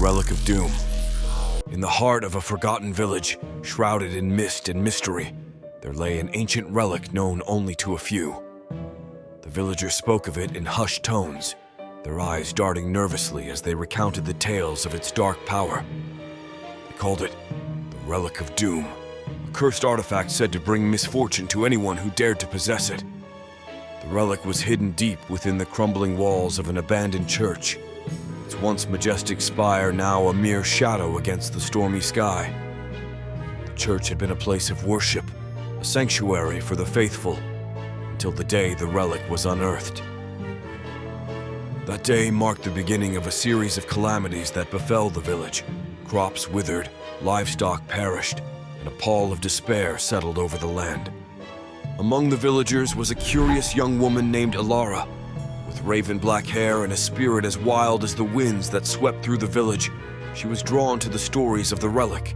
Relic of Doom. In the heart of a forgotten village, shrouded in mist and mystery, there lay an ancient relic known only to a few. The villagers spoke of it in hushed tones, their eyes darting nervously as they recounted the tales of its dark power. They called it the Relic of Doom, a cursed artifact said to bring misfortune to anyone who dared to possess it. The relic was hidden deep within the crumbling walls of an abandoned church, its once majestic spire now a mere shadow against the stormy sky. The church had been a place of worship, a sanctuary for the faithful, until the day the relic was unearthed. That day marked the beginning of a series of calamities that befell the village. Crops withered, livestock perished, and a pall of despair settled over the land. Among the villagers was a curious young woman named Alara. With raven black hair and a spirit as wild as the winds that swept through the village, she was drawn to the stories of the relic.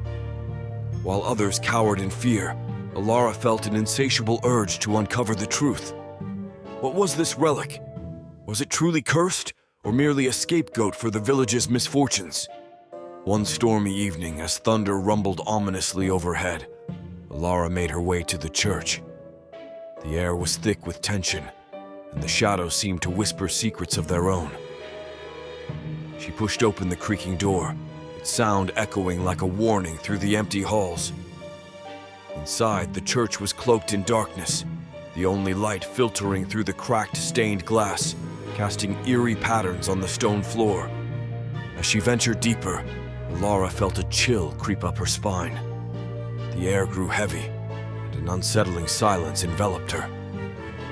While others cowered in fear, Alara felt an insatiable urge to uncover the truth. What was this relic? Was it truly cursed, or merely a scapegoat for the village's misfortunes? One stormy evening, as thunder rumbled ominously overhead, Alara made her way to the church. The air was thick with tension, and the shadows seemed to whisper secrets of their own. She pushed open the creaking door, its sound echoing like a warning through the empty halls. Inside, the church was cloaked in darkness, the only light filtering through the cracked, stained glass, casting eerie patterns on the stone floor. As she ventured deeper, Alara felt a chill creep up her spine. The air grew heavy, and an unsettling silence enveloped her.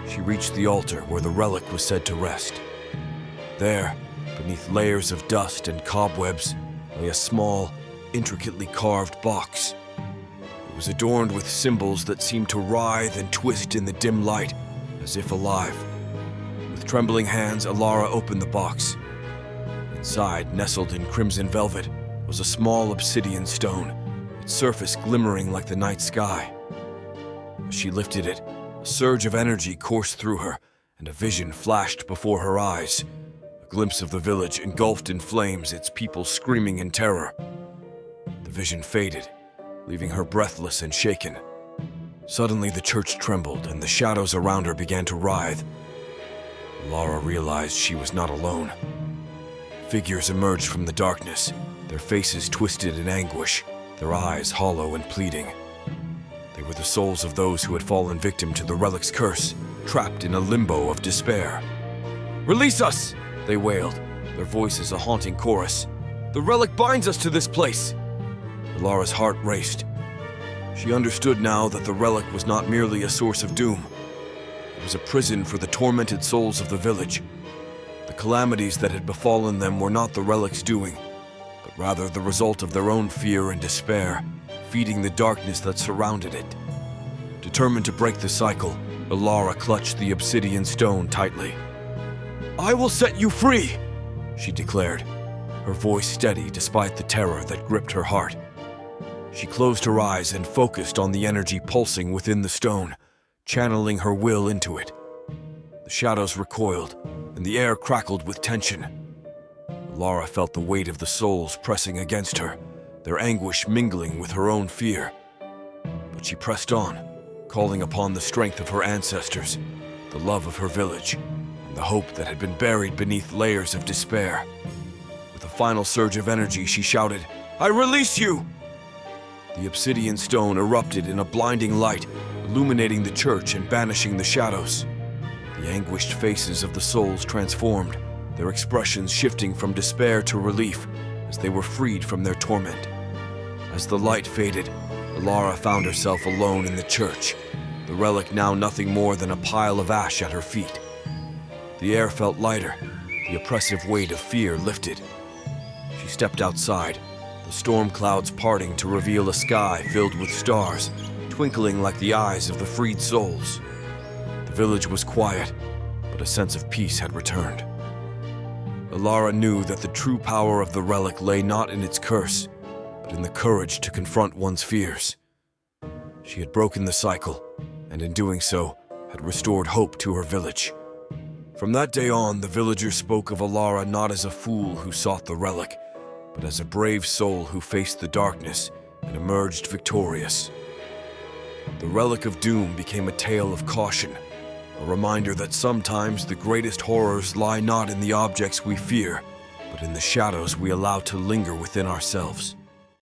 She reached the altar where the relic was said to rest. There, beneath layers of dust and cobwebs, lay a small, intricately carved box. It was adorned with symbols that seemed to writhe and twist in the dim light, as if alive. With trembling hands, Alara opened the box. Inside, nestled in crimson velvet, was a small obsidian stone, its surface glimmering like the night sky. As she lifted it, a surge of energy coursed through her, and a vision flashed before her eyes. A glimpse of the village engulfed in flames, its people screaming in terror. The vision faded, leaving her breathless and shaken. Suddenly the church trembled, and the shadows around her began to writhe. Alara realized she was not alone. Figures emerged from the darkness, their faces twisted in anguish, their eyes hollow and pleading. They were the souls of those who had fallen victim to the relic's curse, trapped in a limbo of despair. "Release us!" they wailed, their voices a haunting chorus. "The relic binds us to this place!" Alara's heart raced. She understood now that the relic was not merely a source of doom. It was a prison for the tormented souls of the village. The calamities that had befallen them were not the relic's doing, but rather the result of their own fear and despair, feeding the darkness that surrounded it. Determined to break the cycle, Alara clutched the obsidian stone tightly. "I will set you free!" she declared, her voice steady despite the terror that gripped her heart. She closed her eyes and focused on the energy pulsing within the stone, channeling her will into it. The shadows recoiled, and the air crackled with tension. Alara felt the weight of the souls pressing against her, their anguish mingling with her own fear. But she pressed on, calling upon the strength of her ancestors, the love of her village, and the hope that had been buried beneath layers of despair. With a final surge of energy, she shouted, "I release you!" The obsidian stone erupted in a blinding light, illuminating the church and banishing the shadows. The anguished faces of the souls transformed, their expressions shifting from despair to relief as they were freed from their torment. As the light faded, Alara found herself alone in the church, the relic now nothing more than a pile of ash at her feet. The air felt lighter, the oppressive weight of fear lifted. She stepped outside, the storm clouds parting to reveal a sky filled with stars, twinkling like the eyes of the freed souls. The village was quiet, but a sense of peace had returned. Alara knew that the true power of the relic lay not in its curse, but in the courage to confront one's fears. She had broken the cycle, and in doing so, had restored hope to her village. From that day on, the villagers spoke of Alara not as a fool who sought the relic, but as a brave soul who faced the darkness and emerged victorious. The Relic of Doom became a tale of caution, a reminder that sometimes the greatest horrors lie not in the objects we fear, but in the shadows we allow to linger within ourselves.